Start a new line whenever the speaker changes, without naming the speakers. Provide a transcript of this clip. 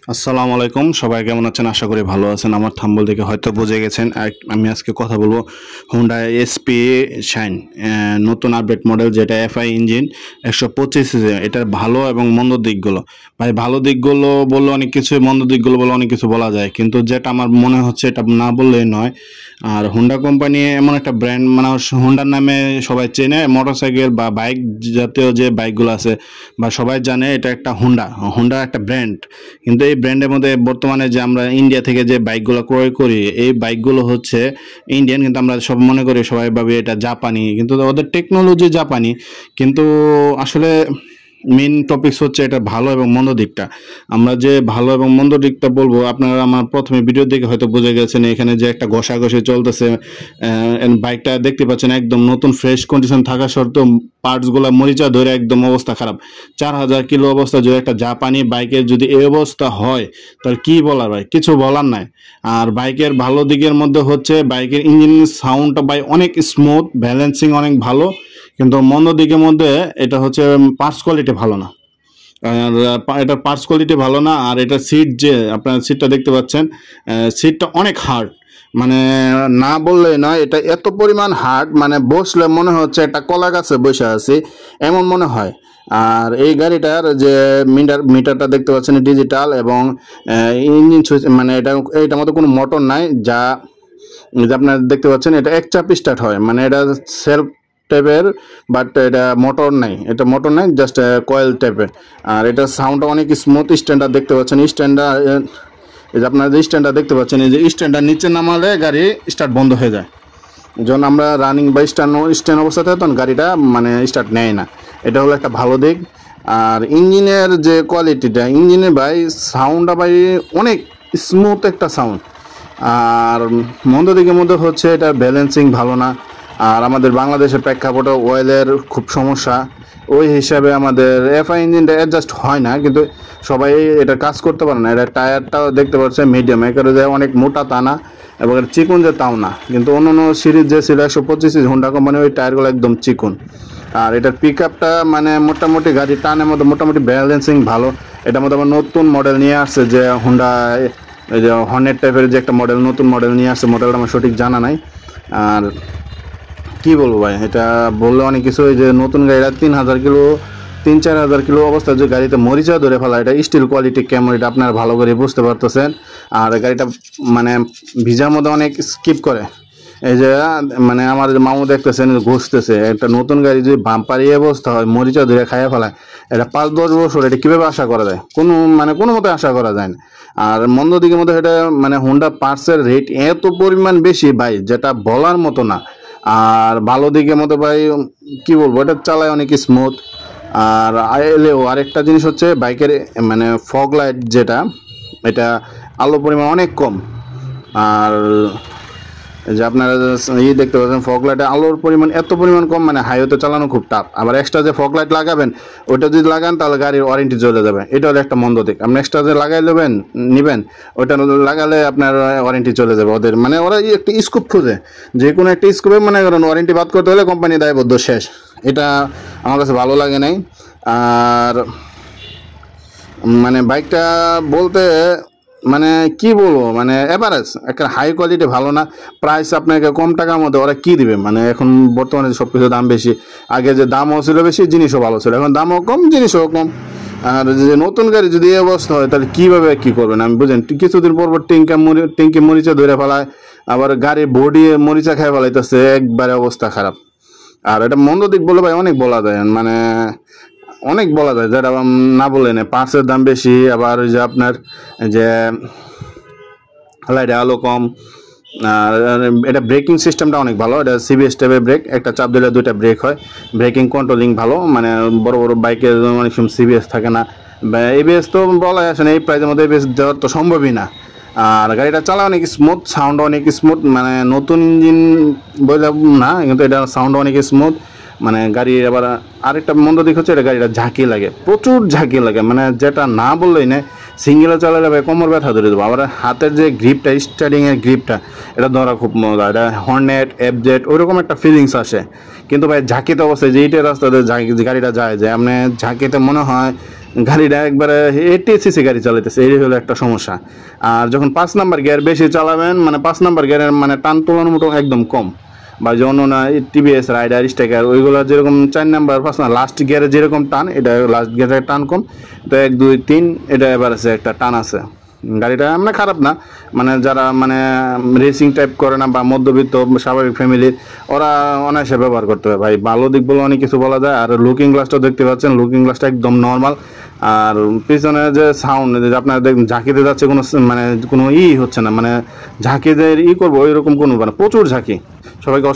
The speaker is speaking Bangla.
আসসালামু আলাইকুম, সবাই কেমন আছেন? আশা করি ভালো আছেন। আমার থাম্বনেল দেখে হয়তো বুঝে গেছেন। আমি আজকে কথা বলবো হুন্ডা এসপি শাইন নতুন আপডেট মডেল, যেটা এফআই ইঞ্জিন 125 সিসি। এটার ভালো এবং মন্দ দিকগুলো, ভাই ভালো দিকগুলো বললে অনেক কিছু, মন্দ দিকগুলো বলে অনেক কিছু বলা যায়, কিন্তু যেটা আমার মনে হচ্ছে এটা না বললেই নয়। আর হুন্ডা কোম্পানি এমন একটা ব্র্যান্ড, মানে হুন্ডার নামে সবাই চেনে। মোটরসাইকেল বা বাইক জাতীয় যে বাইকগুলো আছে বা সবাই জানে এটা একটা হুন্ডা একটা ব্র্যান্ড। কিন্তু এই ব্র্যান্ডের মধ্যে বর্তমানে যে আমরা ইন্ডিয়া থেকে যে বাইকগুলো ক্রয় করি, এই বাইকগুলো হচ্ছে ইন্ডিয়ান, কিন্তু আমরা সব মনে করি, সবাই ভাবে এটা জাপানি, কিন্তু ওদের টেকনোলজি জাপানি। কিন্তু আসলে মেইন টপিকস হচ্ছে এটা ভালো এবং মন্দ দিকটা। আমরা যে ভালো এবং মন্দ দিকটা বলবো, আপনারা আমার প্রথমে ভিডিও দেখে হয়তো বুঝে গেছেন। এখানে যে একটা ঘষাঘষি চলতেছে, বাইকটা দেখতে পাচ্ছেন একদম নতুন ফ্রেশ কন্ডিশন থাকা সত্ত্বেও পার্টসগুলো মরিচা ধরে একদম অবস্থা খারাপ। 4,000 কিলো অবস্থা যদি একটা জাপানি বাইকের যদি এই অবস্থা হয়, তাহলে কি বলার ভাই, কিছু বলার নাই। আর বাইকের ভালো দিকের মধ্যে হচ্ছে বাইকের ইঞ্জিন সাউন্ডটা ভাই অনেক স্মুথ, ব্যালেন্সিং অনেক ভালো। কিন্তু মন্দ দিকের মধ্যে এটা হচ্ছে পার্টস কোয়ালিটি ভালো না। আর এটা পার্টস কোয়ালিটি ভালো না। আর এটা সিট, যে আপনার সিটটা দেখতে পাচ্ছেন, সিটটা অনেক হার্ড, মানে না বললে নয়, এটা এত পরিমাণ হার্ড, মানে বসলে মনে হচ্ছে একটা কলা গাছে বসে আছি এমন মনে হয়। আর এই গাড়িটার যে মিটারটা দেখতে পাচ্ছেন ডিজিটাল, এবং ইঞ্জিন সুইচ, মানে এটার মধ্যে কোনো মোটর নাই, যা আপনার দেখতে পাচ্ছেন এটা এক চাপ স্টার্ট হয়, মানে এটা সেলফ টাইপের, বাট এটা মোটর নাই, জাস্ট কয়েল টাইপের। আর এটা সাউন্ডটা অনেক স্মুথ। স্ট্যান্ডার্ড দেখতে পাচ্ছেন, স্ট্যান্ডার্ড এই যে আপনার যে স্ট্যান্ডার্ড দেখতে পাচ্ছেন, এই যে স্ট্যান্ডার্ড নিচে নামালে গাড়ি স্টার্ট বন্ধ হয়ে যায়। যখন আমরা রানিং বা স্ট্যান্ড অবস্থাতে, তখন গাড়িটা মানে স্টার্ট নেয় না। এটা হলো একটা ভালো দিক। আর ইঞ্জিনের যে কোয়ালিটিটা, ইঞ্জিনের ভাই সাউন্ডটা ভাই অনেক স্মুথ একটা সাউন্ড। আর মন্দ দিকের মধ্যে হচ্ছে এটা ব্যালেন্সিং ভালো না। আর আমাদের বাংলাদেশের প্রেক্ষাপটে অয়েলের খুব সমস্যা, ওই হিসাবে আমাদের এফআই ইঞ্জিনটা অ্যাডজাস্ট হয় না, কিন্তু সবাই এটা কাজ করতে পারে না। এটা টায়ারটাও দেখতে পাচ্ছে মিডিয়াম, একেবারে যে অনেক মোটা তা না, এবং চিকুন যে তাও না। কিন্তু অন্য অন্য সিরিজ যে ছিল 125 হুন্ডা কোম্পানি, ওই টায়ারগুলো একদম চিকুন। আর এটার পিক আপটা মানে মোটামুটি গাড়ি টানের মধ্যে মোটামুটি ব্যালেন্সিং ভালো। এটার মধ্যে আবার নতুন মডেল নিয়ে আসছে, যে হুন্ডা এই যে হর্নেট টাইপের যে একটা মডেল, নতুন মডেল নিয়ে আসছে, মডেলটা আমার সঠিক জানা নাই। আর কি বলবো ভাই, এটা বললে অনেক কিছু। এই যে নতুন গাড়িটা 3,000 কিলো, 3-4 হাজার কিলো অবস্থায় যে গাড়িতে মরিচা ধরে ফেলা, এটা স্টিল কোয়ালিটি কেমন এটা আপনারা ভালো করে বুঝতে পারতেছেন। আর গাড়িটা মানে ভিজার মধ্যে অনেক স্কিপ করে। এই যে মানে আমার যে মামু দেখতেছেন ঘুষতেছে, একটা নতুন গাড়ি যদি বাম্পার এই অবস্থা হয়, মরিচা ধরে খাইয়া ফেলায়, এটা 5-10 বছর এটা কীভাবে আশা করা যায়? কোনো মতে আশা করা যায় না। আর মন্দ দিকের মধ্যে এটা মানে হুন্ডা পার্টসের রেট এত পরিমাণ বেশি ভাই, যেটা বলার মতো না। আর ভালো দিকের মতো ভাই কি বলবো, এটা চালায় অনেক স্মুথ। আর এলেও আরেকটা জিনিস হচ্ছে বাইকের মানে ফগ লাইট, যেটা এটা আলো পরিমাণ অনেক কম। আর যে আপনারা দেখতে পাচ্ছেন ফগ লাইটে আলোর পরিমাণ এত পরিমাণ কম, মানে হাইওয়েতে চালানো খুব টাফ। আবার এক্সট্রা যে ফগ লাইট লাগাবেন, ওইটা যদি লাগান তাহলে গাড়ির ওয়ারেন্টি চলে যাবে, এটা হলো একটা মন্দ দিক। আপনি এক্সট্রা যে লাগাই নিবেন, ওইটা লাগালে আপনার ওয়ারেন্টি চলে যাবে ওদের, মানে ওরা একটা স্কুপ খুঁজে, যে কোনো একটা স্কুপে মনে করেন ওয়ারেন্টি বাদ করতে হলে কোম্পানি দায়বদ্ধ, শেষ। এটা আমার কাছে ভালো লাগে নাই। আর মানে বাইকটা বলতে মানে কি বলবো, মানে এভারেজ, একটা হাই কোয়ালিটি ভালো না। প্রাইস আপনাকে কম টাকার মধ্যে ওরা কি দিবে, মানে এখন বর্তমানে সব কিছু দাম বেশি। আগে যে দামও ছিল বেশি, জিনিসও ভালো ছিল, এখন দামও কম, জিনিসও কম। আর যে নতুন গাড়ি যদি এই অবস্থা হয়, তাহলে কীভাবে কী করবেন আমি বুঝেন। কিছুদিন পর টিঙ্কি মরিচা ধরে ফেলায়, আবার গাড়ি বডি মরিচা খাই ফেলাইতেছে, একবারে অবস্থা খারাপ। আর এটা মন্দ দিক বলে ভাই অনেক বলা যায়, মানে অনেক বলা যায়, যেটা না বলে না। পার্টসের দাম বেশি, আবার ওই যে আপনার যে লাইটে আলো কম। আর এটা ব্রেকিং সিস্টেমটা অনেক ভালো, এটা সিবিএস টাইপের ব্রেক, একটা চাপ দিলে 2টা ব্রেক হয়। ব্রেকিং কন্ট্রোলিং ভালো, মানে বড় বড় বাইকে অনেক সময় সিবিএস থাকে না, এবিএস তো বলাই আসে না, এই প্রাইজের মধ্যে এবিএস দেওয়ার তো সম্ভবই না। আর গাড়িটা চালা অনেক স্মুথ, সাউন্ড অনেক স্মুথ, মানে নতুন ইঞ্জিন বলে না, কিন্তু এটা সাউন্ড অনেক স্মুথ। মানে গাড়ি আবার আরেকটা মন্দ দিক হচ্ছে, এটা গাড়িটা ঝাঁকি লাগে, প্রচুর ঝাঁকি লাগে, মানে যেটা না বললেই না। সিঙ্গেলে চালালে ভাই কোমর ব্যথা ধরে দেবো। আবার হাতের যে গ্রিপটা, স্টারিংয়ের গ্রিপটা, এটা ধরা খুব মজা। এটা হর্নেট, এফজেড ওইরকম একটা ফিলিংস আসে। কিন্তু ভাই ঝাঁকিতে অবস্থায় যে এইটা রাস্তাতে গাড়িটা যায়, যে আপনি ঝাঁকিতে মনে হয় গাড়িটা একবারে 80 সিসি গাড়ি চালাইতেছে, এই হলো একটা সমস্যা। আর যখন 5 নাম্বার গিয়ার বেশি চালাবেন, মানে 5 নাম্বার গিয়ারের মানে টান তোলার মতো একদম কম, বা যেমন টিভিএস রাইডার স্ট্রাইকার ওইগুলো যেরকম 4 নাম্বার 5 নাম্বার লাস্ট গিয়ারে যেরকম টান, এটা লাস্ট গিয়ারের টান কম। তো 1 2 3 এটা এবার আছে একটা টান আছে। গাড়িটা মানে খারাপ না, মানে যারা মানে রেসিং টাইপ করে না বা মধ্যবিত্ত স্বাভাবিক ফ্যামিলির, ওরা অনায়াসে ব্যবহার করতে হবে ভাই। ভালো দিক বলে অনেক কিছু বলা যায়। আর লুকিং গ্লাসটাও দেখতে পাচ্ছেন, লুকিং গ্লাসটা একদম নর্মাল। আর পিছনে যে সাউন্ড, আপনারা দেখুন ঝাঁকিতে যাচ্ছে, কোনো মানে কোনো হচ্ছে না, মানে ঝাঁকিদের করবো ওইরকম কোনো, মানে প্রচুর ঝাঁকি। সবাইকে